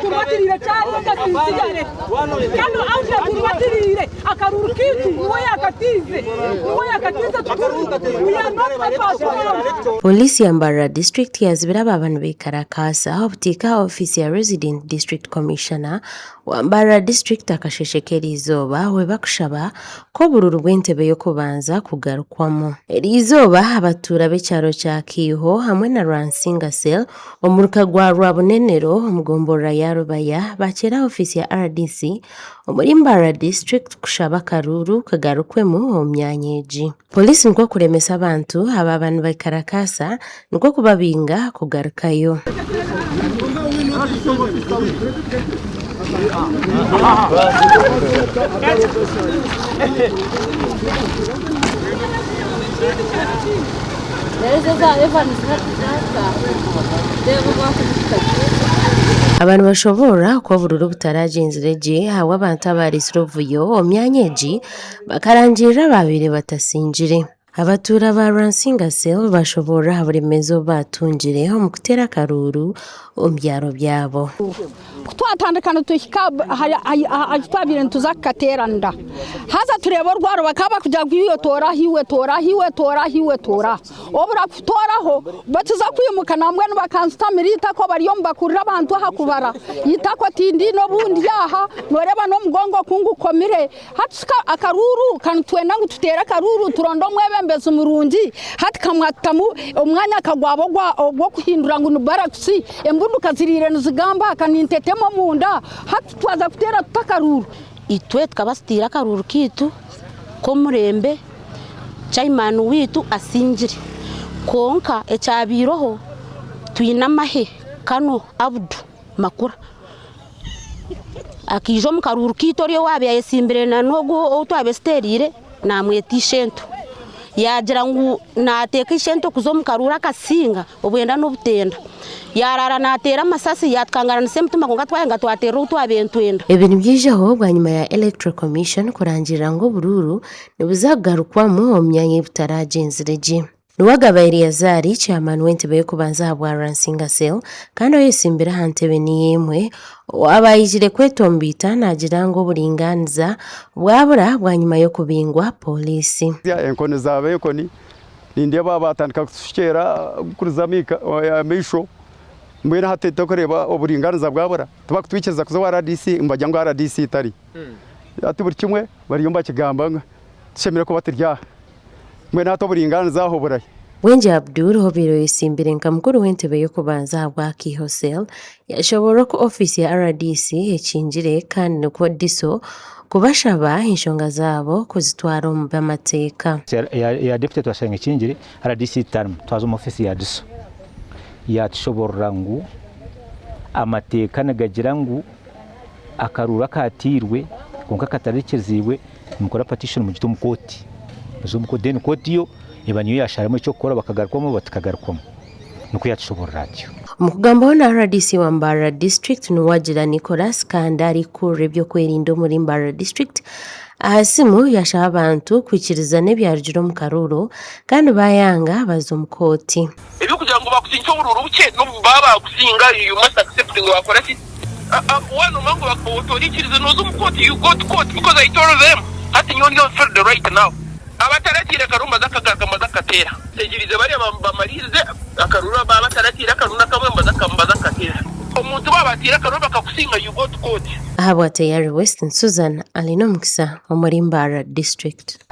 tubatirire cyane gakisigare kandi aje tubatirire akaruru kitu uwe yakatize Polisi ya Mbarara District yazibira abantu bikarakasa aho butika ofisi ya Resident District Commissioner wa Mbarara District akasheshekera izoba we bakushaba ko bururu bw'entebe yo kubanza kugarukwamo. Izoba abatura b'ecyaro cya Kiho hamwe na Ransinga Cell omuruka gwa Rwabunenero omugombora ya Rubaya bakera ofisi ya RDC muri Mbarara District kushaba karuru kagarukwemo omyanyeji. Polisi nko kuremesa abantu aba bantu bakarakasa nko kubabinga kugarukayo. Abantu bashobora ko bururu butaragenzereje hawa abantu abarisrovuyo omyanyeji bakarangira babire batasinjire. Abatura ba Ransinga Cell bashobora buremezo batungireho mu kutera karuru ombyaro byabo. Twatandukana tuhika twabire ntuzakateranda haza tureba rwaro bakaba kujya kwiyotora hiwe tora obura kutoraho batuza kwimuka namwe n'abakanstamirita ko bariyo mbakurira abantu hakubara yitako tindi no bundi yaha noreba no mugongo kungu komire hatska akaruru kanutwenda ngo tutera karuru turondo mwebembeza umurungi hatkamwatamu umwanya akagwabo gwo kuhindura ngo nubaraksi embundu kazirire nzigamba kanintetemo munda hatwaza kutera takaruru itwe tukabastira karuru kitu ko murembe chaimanu witu asinjire konka echabiroho twinamahe kano abdu makura akijo mukaruru kitu ryo wabya yesimbire na nogo otwabesterire namwetishento yagira ngo nateka ishento kuzo mukarura kasinga obwenda no butenda yarara natera amasasi yatkangana n'semutuma ngo gatwayenga twatera utwabentwenda. Ibintu byijeho bwa nyuma ya Electoral Commission kurangira ngo bururu nibuzagaruka mu omyanye butaragenzereje. Nuwagaba Eliyazari chairman w'entebe yo kubanza habwa Ransinga Cell kandi yesimbira hantebe ni yemwe wabayijire kwetombita nagira ngo buringaniza bwabura bwa nyuma yo kubingwa polisi. Enkoni zabe enkoni ninde babatandika kushera kuruzamika ya misho mbwira hatete kureba oburinganiza bwabura tubakutwikeza kuzo RDC mbajya ngo RDC itari ati buri kimwe bari yumba kigamba tshemira ko batirya mwe nato buringaniza aho burayi. Wenje Abdul hobiro yesimbire nkamukuru w'entebe yo kubanza habwa Kiho Cell yashobora ko ofisi ya RDC ekinjire kandi ko diso kubashaba inshonga zabo kuzitwara mu bamateka ya deputy twasenge kinjire RDC term twazo mu ofisi ya diso yatshobora ngo amateka nagagira ngo akarura katirwe konka katarekeziwe mukora petition mu gitumu koti zumko den kotiyo ibaniyo yasharamo cyo kora bakagarukwamo batakagarkwamo nuko yatshobora radio. Umugambo na RDC wa Mbarara District nuwagira Nicholas Kandari kure byo kwerinda muri Mbarara District ahasimu yashaba abantu kwikiriza nebyarjiro mu karuru kandi bayanga bazomukoti ibyo kugira ngo bakusincho bururu buke no baba kusinga you must accept ngo bakora si one mango bakotorikiriza no zomukoti you got court because I told them ati nyonyo for the right now abataratira karumba zakagaga mazakatera segirize bari bamarize akarura bataratira karuna kamwe mazakamba zakatera omuntu babatira karumba kakusinga you got court. Ahabwa tayari Western Susan Alinomkisa wa Mbarara District.